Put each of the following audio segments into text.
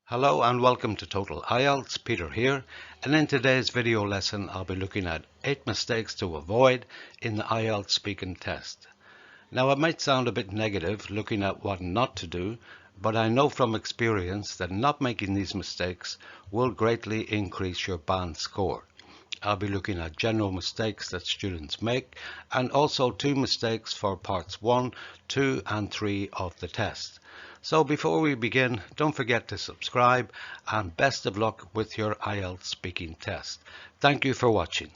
Hello and welcome to Total IELTS. Peter here, and in today's video lesson I'll be looking at 8 mistakes to avoid in the IELTS Speaking Test. Now it might sound a bit negative looking at what not to do, but I know from experience that not making these mistakes will greatly increase your band score. I'll be looking at general mistakes that students make and also 2 mistakes for parts 1, 2 and 3 of the test. So before we begin, don't forget to subscribe and best of luck with your IELTS speaking test. Thank you for watching.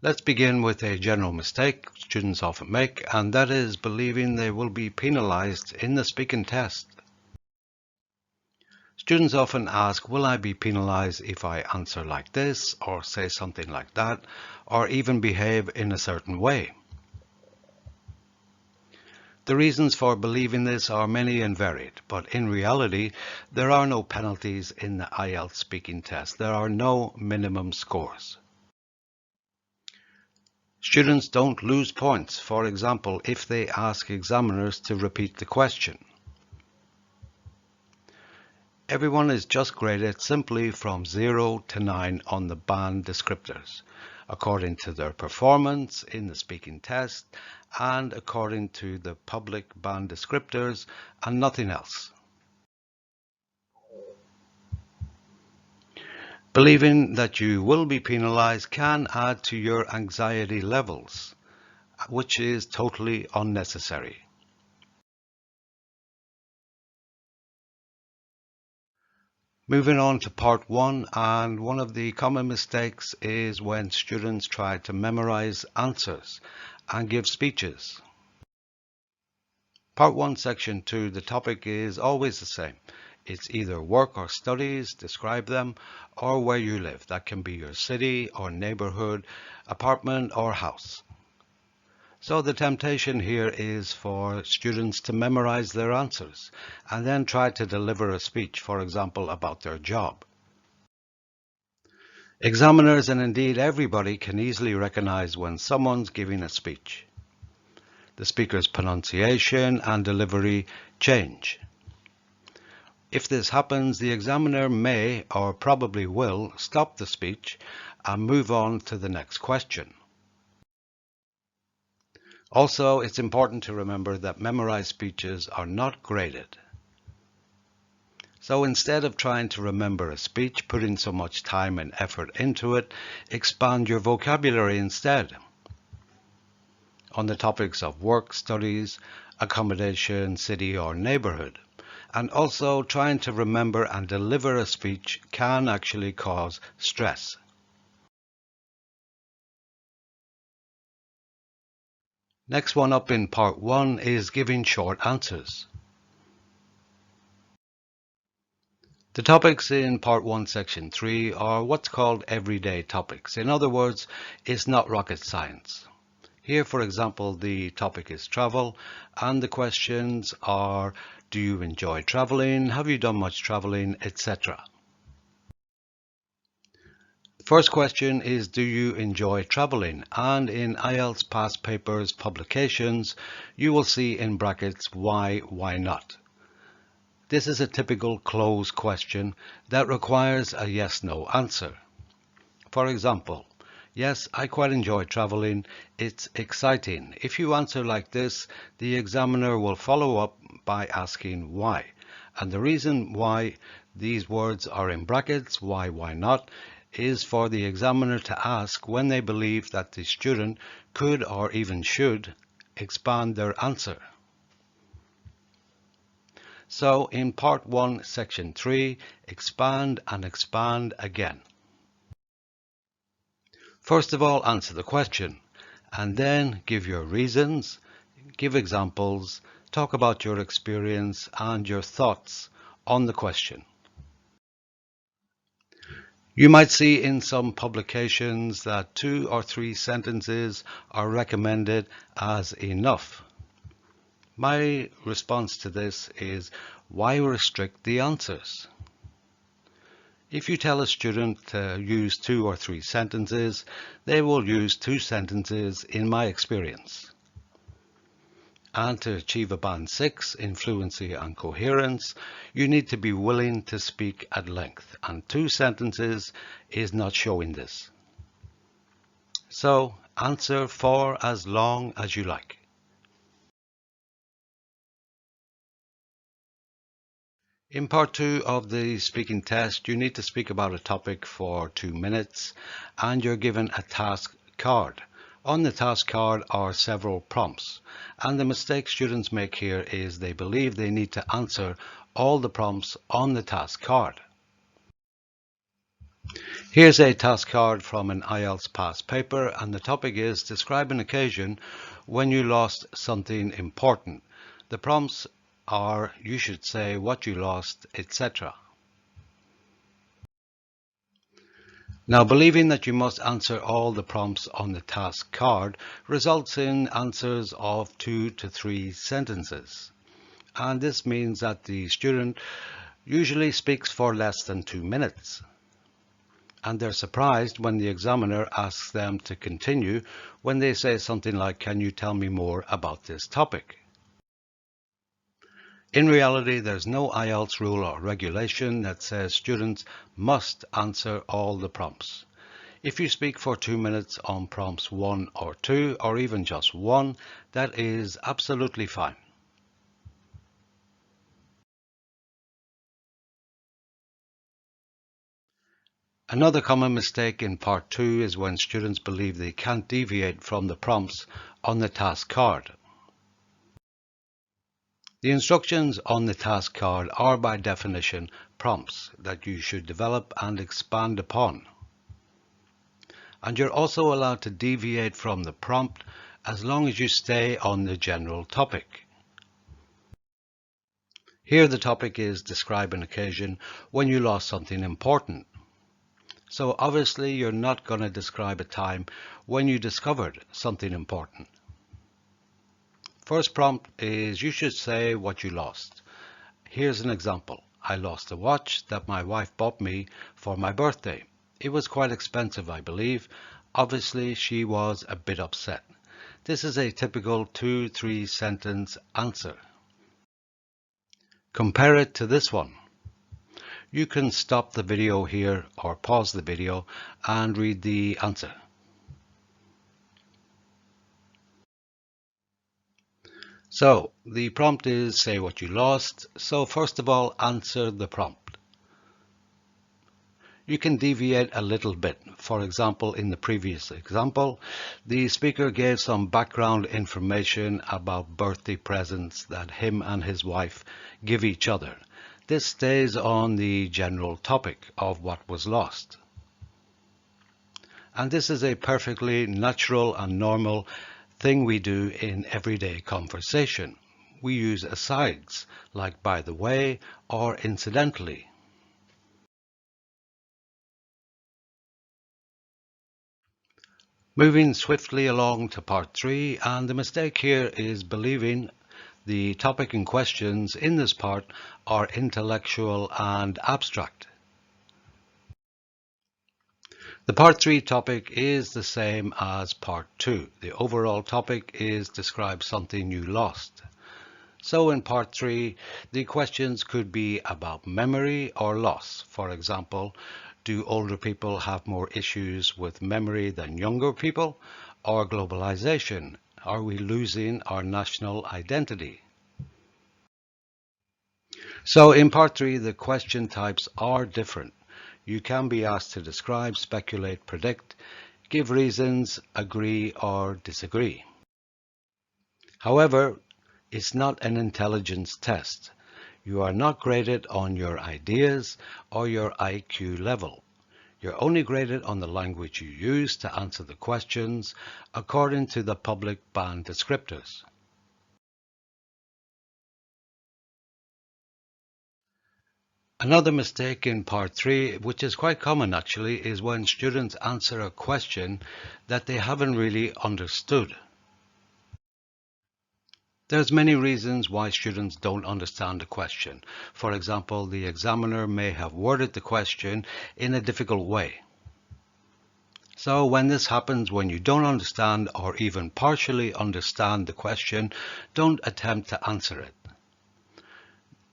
Let's begin with a general mistake students often make, and that is believing they will be penalized in the speaking test. Students often ask, will I be penalized if I answer like this, or say something like that, or even behave in a certain way? The reasons for believing this are many and varied, but in reality, there are no penalties in the IELTS speaking test. There are no minimum scores. Students don't lose points, for example, if they ask examiners to repeat the question. Everyone is just graded simply from 0 to 9 on the band descriptors, according to their performance in the speaking test and according to the public band descriptors and nothing else. Believing that you will be penalized can add to your anxiety levels, which is totally unnecessary. Moving on to part 1, and one of the common mistakes is when students try to memorize answers and give speeches. Part 1, section 2, the topic is always the same. It's either work or studies, describe them, or where you live. That can be your city or neighborhood, apartment or house. So the temptation here is for students to memorize their answers and then try to deliver a speech, for example, about their job. Examiners and indeed everybody can easily recognize when someone's giving a speech. The speaker's pronunciation and delivery change. If this happens, the examiner may or probably will stop the speech and move on to the next question. Also, it's important to remember that memorized speeches are not graded. So instead of trying to remember a speech, putting so much time and effort into it, expand your vocabulary instead on the topics of work, studies, accommodation, city or neighborhood. And also trying to remember and deliver a speech can actually cause stress. Next one up in part 1 is giving short answers. The topics in part 1 section 3 are what's called everyday topics. In other words, it's not rocket science. Here, for example, the topic is travel and the questions are, do you enjoy traveling? Have you done much traveling, etc. First question is, do you enjoy traveling? And in IELTS past papers publications, you will see in brackets why not. This is a typical closed question that requires a yes/no answer. For example, yes, I quite enjoy traveling. It's exciting. If you answer like this, the examiner will follow up by asking why. And the reason why these words are in brackets, why not, is for the examiner to ask when they believe that the student could or even should expand their answer. So in part 1, section 3, expand and expand again. First of all, answer the question and then give your reasons, give examples, talk about your experience and your thoughts on the question. You might see in some publications that 2 or 3 sentences are recommended as enough. My response to this is, why restrict the answers? If you tell a student to use 2 or 3 sentences, they will use 2 sentences in my experience. And to achieve a band 6 in fluency and coherence, you need to be willing to speak at length, and 2 sentences is not showing this. So answer for as long as you like. In part 2 of the speaking test, you need to speak about a topic for 2 minutes, and you're given a task card. On the task card are several prompts, and the mistake students make here is they believe they need to answer all the prompts on the task card. Here's a task card from an IELTS past paper, and the topic is describe an occasion when you lost something important. The prompts are you should say what you lost, etc. Now, believing that you must answer all the prompts on the task card results in answers of 2 to 3 sentences. And this means that the student usually speaks for less than 2 minutes. And they're surprised when the examiner asks them to continue when they say something like, "Can you tell me more about this topic?" In reality, there's no IELTS rule or regulation that says students must answer all the prompts. If you speak for 2 minutes on prompts 1 or 2, or even just 1, that is absolutely fine. Another common mistake in part 2 is when students believe they can't deviate from the prompts on the task card. The instructions on the task card are by definition prompts that you should develop and expand upon. And you're also allowed to deviate from the prompt as long as you stay on the general topic. Here the topic is describe an occasion when you lost something important. So obviously you're not going to describe a time when you discovered something important. First prompt is you should say what you lost. Here's an example. I lost a watch that my wife bought me for my birthday. It was quite expensive, I believe. Obviously, she was a bit upset. This is a typical 2-3 sentence answer. Compare it to this one. You can stop the video here or pause the video and read the answer. So the prompt is say what you lost. So first of all, answer the prompt. You can deviate a little bit. For example, in the previous example, the speaker gave some background information about birthday presents that him and his wife give each other. This stays on the general topic of what was lost. And this is a perfectly natural and normal thing we do in everyday conversation. We use asides like by the way or incidentally. Moving swiftly along to part 3, and the mistake here is believing the topic and questions in this part are intellectual and abstract. The part 3 topic is the same as part 2. The overall topic is describe something you lost. So in part 3, the questions could be about memory or loss. For example, do older people have more issues with memory than younger people? Or globalization, are we losing our national identity? So in part 3, the question types are different. You can be asked to describe, speculate, predict, give reasons, agree or disagree. However, it's not an intelligence test. You are not graded on your ideas or your IQ level. You're only graded on the language you use to answer the questions according to the public band descriptors. Another mistake in part 3, which is quite common actually, is when students answer a question that they haven't really understood. There's many reasons why students don't understand the question. For example, the examiner may have worded the question in a difficult way. So when this happens, when you don't understand or even partially understand the question, don't attempt to answer it.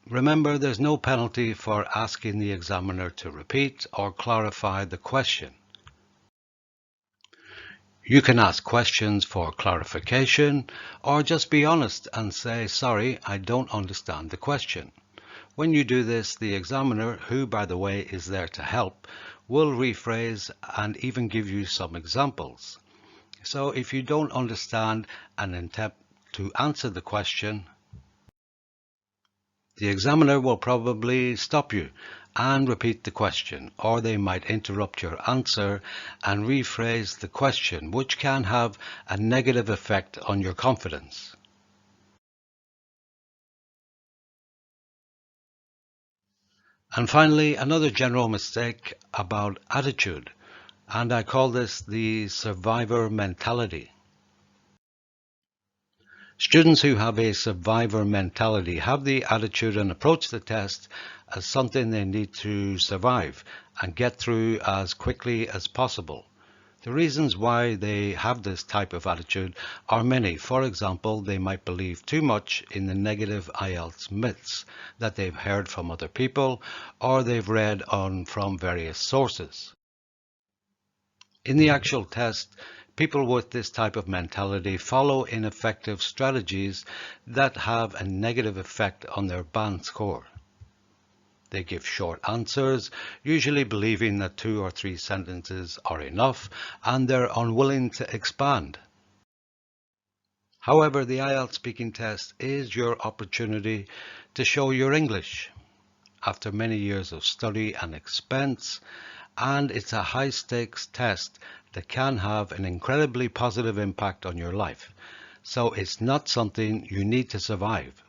Remember, there's no penalty for asking the examiner to repeat or clarify the question. You can ask questions for clarification or just be honest and say, sorry, I don't understand the question. When you do this, the examiner, who by the way is there to help, will rephrase and even give you some examples. So if you don't understand and attempt to answer the question, the examiner will probably stop you and repeat the question, or they might interrupt your answer and rephrase the question, which can have a negative effect on your confidence. And finally, another general mistake about attitude, and I call this the survivor mentality. Students who have a survivor mentality have the attitude and approach the test as something they need to survive and get through as quickly as possible. The reasons why they have this type of attitude are many. For example, they might believe too much in the negative IELTS myths that they've heard from other people or they've read on from various sources. In the actual test, people with this type of mentality follow ineffective strategies that have a negative effect on their band score. They give short answers, usually believing that 2 or 3 sentences are enough, and they're unwilling to expand. However, the IELTS speaking test is your opportunity to show your English after many years of study and expense, and it's a high-stakes test that can have an incredibly positive impact on your life. So it's not something you need to survive.